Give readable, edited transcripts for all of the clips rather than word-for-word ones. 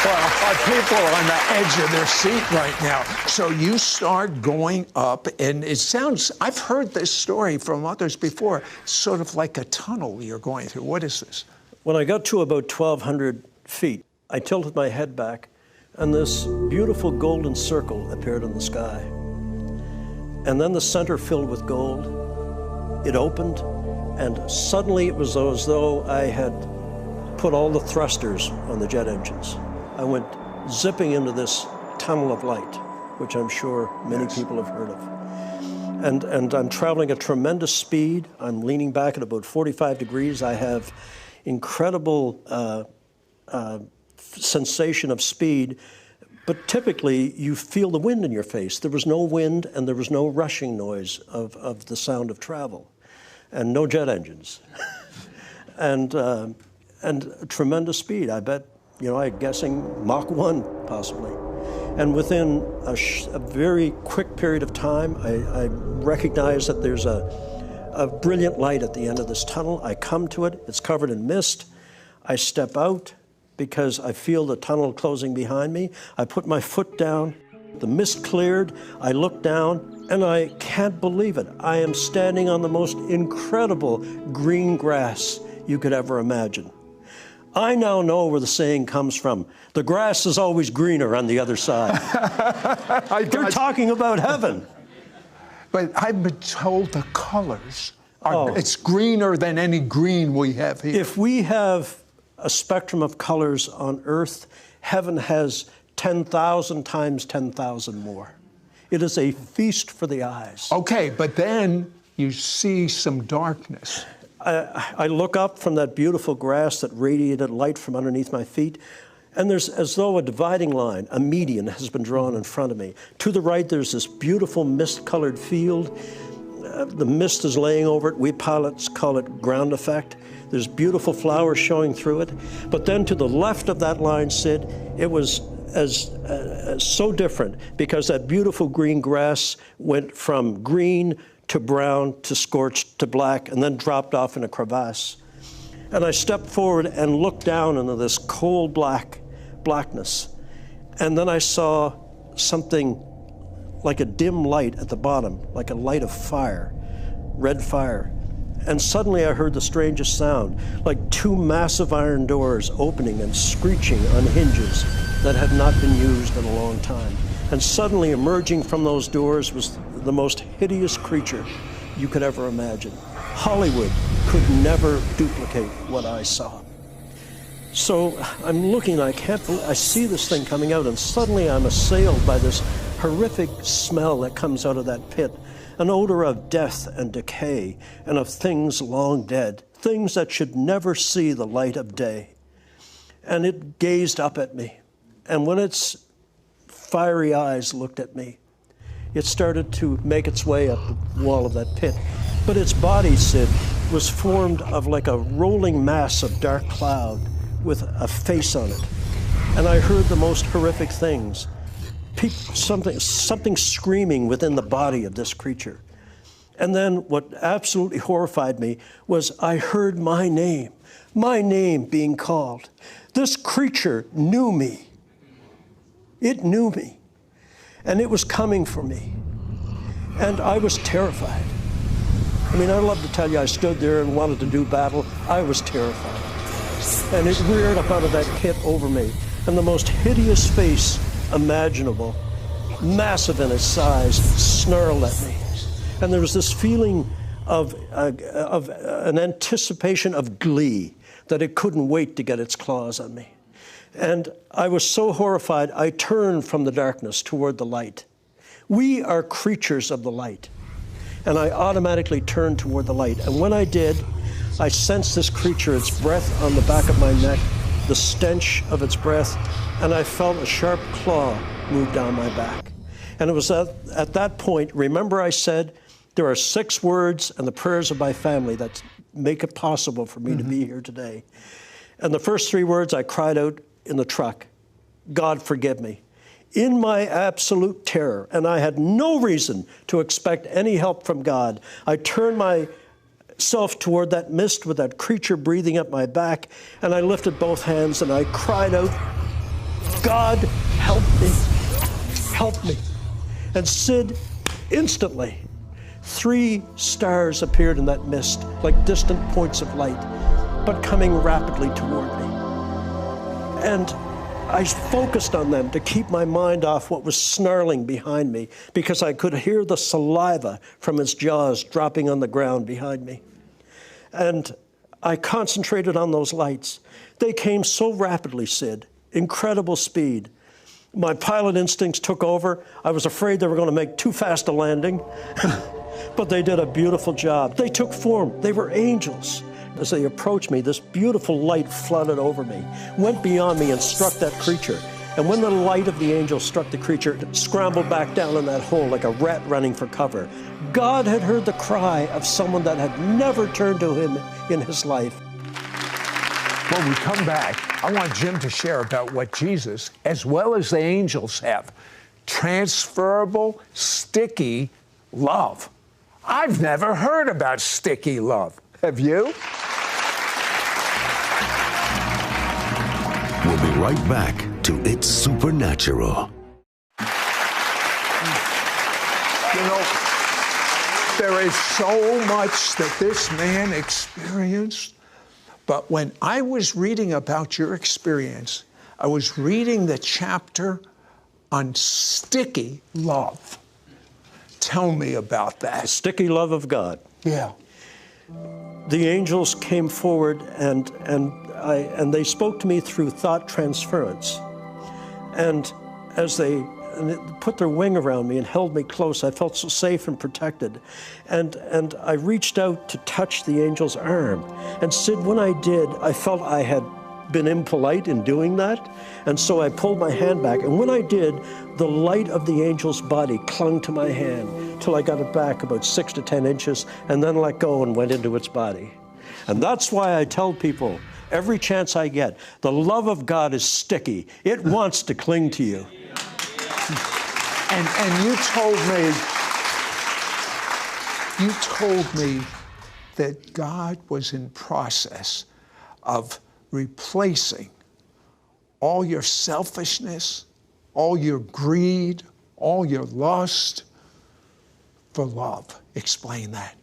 Well, people are on the edge of their seat right now. So you start going up, and it sounds, I've heard this story from others before, sort of like a tunnel you're going through. What is this? When I got to about 1,200 feet, I tilted my head back, and this beautiful golden circle appeared in the sky. And then the center filled with gold. It opened, and suddenly it was as though I had put all the thrusters on the jet engines. I went zipping into this tunnel of light, which I'm sure many people have heard of. And I'm traveling at tremendous speed. I'm leaning back at about 45 degrees. I have incredible sensation of speed, but typically you feel the wind in your face. There was no wind and there was no rushing noise of the sound of travel, and no jet engines. and tremendous speed. I bet, I'm guessing Mach 1 possibly. And within a very quick period of time, I recognize that there's a brilliant light at the end of this tunnel. I come to it, it's covered in mist. I step out because I feel the tunnel closing behind me. I put my foot down, the mist cleared, I look down, and I can't believe it. I am standing on the most incredible green grass you could ever imagine. I now know where the saying comes from. The grass is always greener on the other side. They're talking about heaven. But I've been told the colors it's greener than any green we have here. If we have a spectrum of colors on earth, heaven has 10,000 times 10,000 more. It is a feast for the eyes. Okay, but then you see some darkness. I look up from that beautiful grass that radiated light from underneath my feet, and there's as though a dividing line, a median, has been drawn in front of me. To the right, there's this beautiful mist-colored field. The mist is laying over it. We pilots call it ground effect. There's beautiful flowers showing through it. But then to the left of that line, Sid, it was so different, because that beautiful green grass went from green to brown to scorched to black, and then dropped off in a crevasse. And I stepped forward and looked down into this cold blackness. And then I saw something like a dim light at the bottom, like a light of fire, red fire. And suddenly I heard the strangest sound, like two massive iron doors opening and screeching on hinges that had not been used in a long time. And suddenly emerging from those doors was the most hideous creature you could ever imagine. Hollywood could never duplicate what I saw. So I'm looking, I see this thing coming out, and suddenly I'm assailed by this horrific smell that comes out of that pit, an odor of death and decay and of things long dead, things that should never see the light of day. And it gazed up at me, and when its fiery eyes looked at me, it started to make its way up the wall of that pit. But its body, Sid, was formed of like a rolling mass of dark cloud with a face on it. And I heard the most horrific things. Something screaming within the body of this creature. And then what absolutely horrified me was I heard my name being called. This creature knew me. It knew me. And it was coming for me. And I was terrified. I mean, I'd love to tell you I stood there and wanted to do battle. I was terrified. And it reared up out of that pit over me. And the most hideous face imaginable, massive in its size, snarled at me. And there was this feeling of an anticipation of glee, that it couldn't wait to get its claws on me. And I was so horrified, I turned from the darkness toward the light. We are creatures of the light. And I automatically turned toward the light. And when I did, I sensed this creature, its breath on the back of my neck, the stench of its breath, and I felt a sharp claw move down my back. And it was at that point, remember I said, there are 6 words and the prayers of my family that make it possible for me to be here today. And the first 3 words I cried out in the truck, God forgive me. In my absolute terror, and I had no reason to expect any help from God, I turned myself toward that mist with that creature breathing up my back, and I lifted both hands and I cried out, God, help me. Help me. And Sid, instantly, 3 stars appeared in that mist, like distant points of light, but coming rapidly toward me. And I focused on them to keep my mind off what was snarling behind me, because I could hear the saliva from his jaws dropping on the ground behind me. And I concentrated on those lights. They came so rapidly, Sid, incredible speed. My pilot instincts took over. I was afraid they were going to make too fast a landing, but they did a beautiful job. They took form. They were angels. As they approached me, this beautiful light flooded over me, went beyond me and struck that creature. And when the light of the angel struck the creature, it scrambled back down in that hole like a rat running for cover. God had heard the cry of someone that had never turned to him in his life. When we come back, I want Jim to share about what Jesus, as well as the angels, have. Transferable, sticky love. I've never heard about sticky love. Have you? We'll be right back to It's Supernatural. You know, there is so much that this man experienced. But when I was reading about your experience, I was reading the chapter on sticky love. Tell me about that. The sticky love of God. Yeah. The angels came forward and they spoke to me through thought transference. And as they put their wing around me and held me close, I felt so safe and protected. And I reached out to touch the angel's arm. And Sid, when I did, I felt I had been impolite in doing that. And so I pulled my hand back. And when I did, the light of the angel's body clung to my hand till I got it back about 6 to 10 inches and then let go and went into its body. And that's why I tell people every chance I get, the love of God is sticky. It wants to cling to you. And you told me that God was in process of replacing all your selfishness, all your greed, all your lust for love. Explain that.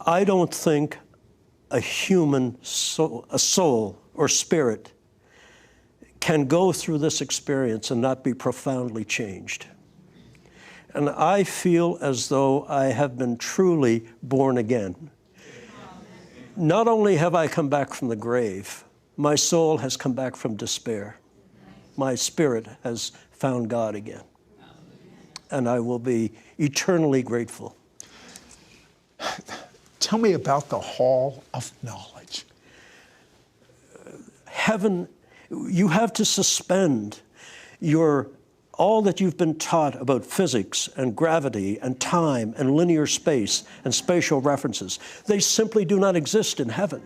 I don't think a human soul, a soul or spirit can go through this experience and not be profoundly changed. And I feel as though I have been truly born again. Not only have I come back from the grave, my soul has come back from despair. My spirit has found God again. And I will be eternally grateful. Tell me about the Hall of Knowledge. Heaven, you have to suspend all that you've been taught about physics and gravity and time and linear space and spatial references. They simply do not exist in heaven.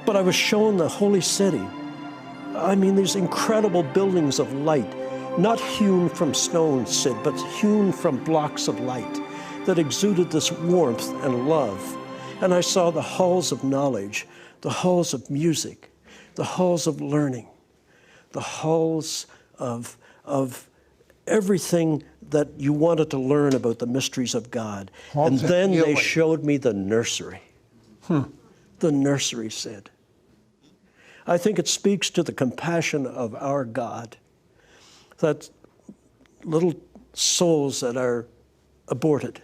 But I was shown the holy city. I mean, these incredible buildings of light, not hewn from stone, Sid, but hewn from blocks of light that exuded this warmth and love. And I saw the halls of knowledge, the halls of music, the halls of learning, the halls of everything that you wanted to learn about the mysteries of God. And then they showed me the nursery. The nursery, Sid. I think it speaks to the compassion of our God, that little souls that are aborted,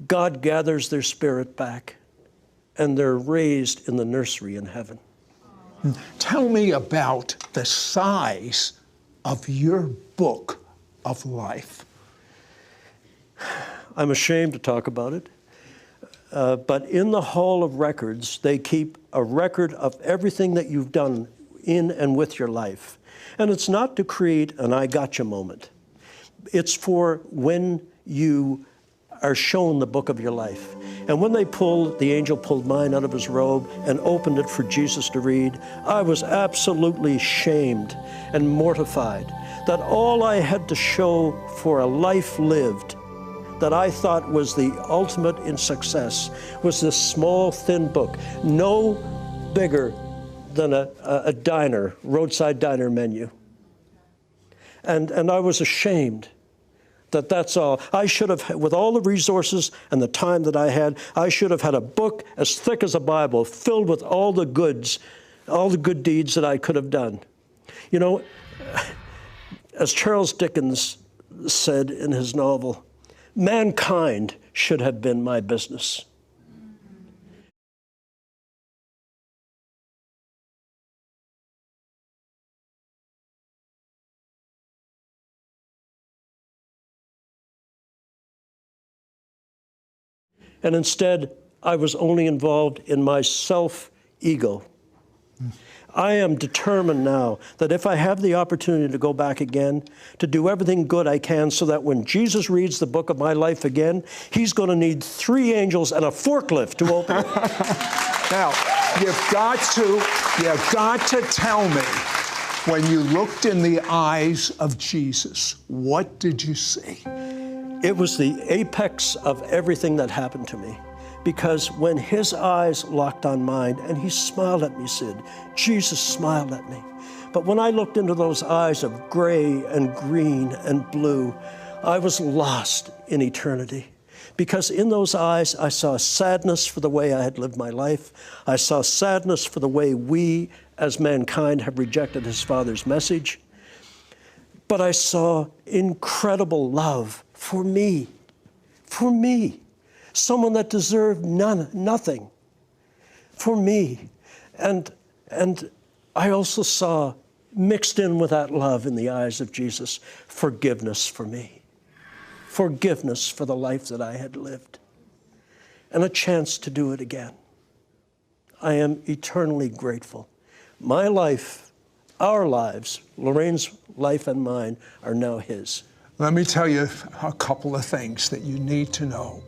God gathers their spirit back and they're raised in the nursery in heaven. Tell me about the size of your book of life. I'm ashamed to talk about it, but in the Hall of Records, they keep a record of everything that you've done in and with your life. And it's not to create an I gotcha moment. It's for when you are shown the book of your life. And when the angel pulled mine out of his robe and opened it for Jesus to read, I was absolutely shamed and mortified that all I had to show for a life lived that I thought was the ultimate in success was this small, thin book, no bigger than a diner, roadside diner menu. And I was ashamed that that's all. I should have, with all the resources and the time that I had, I should have had a book as thick as a Bible filled with all the goods, all the good deeds that I could have done. You know, as Charles Dickens said in his novel, mankind should have been my business. And instead, I was only involved in my self-ego. I am determined now that if I have the opportunity to go back again, to do everything good I can so that when Jesus reads the book of my life again, he's going to need 3 angels and a forklift to open it. Now, you've got to tell me, when you looked in the eyes of Jesus, what did you see? It was the apex of everything that happened to me. Because when his eyes locked on mine, and he smiled at me, Sid, Jesus smiled at me. But when I looked into those eyes of gray and green and blue, I was lost in eternity. Because in those eyes, I saw sadness for the way I had lived my life. I saw sadness for the way we, as mankind, have rejected his Father's message. But I saw incredible love for me, someone that deserved nothing, for me. And I also saw, mixed in with that love in the eyes of Jesus, forgiveness for me, forgiveness for the life that I had lived, and a chance to do it again. I am eternally grateful. My life, our lives, Lorraine's life and mine, are now his. Let me tell you a couple of things that you need to know.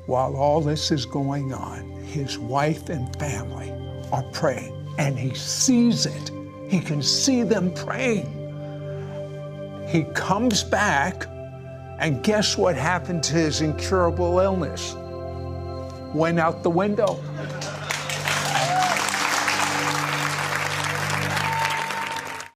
While all this is going on, his wife and family are praying, and he sees it. He can see them praying. He comes back, and guess what happened to his incurable illness? Went out the window.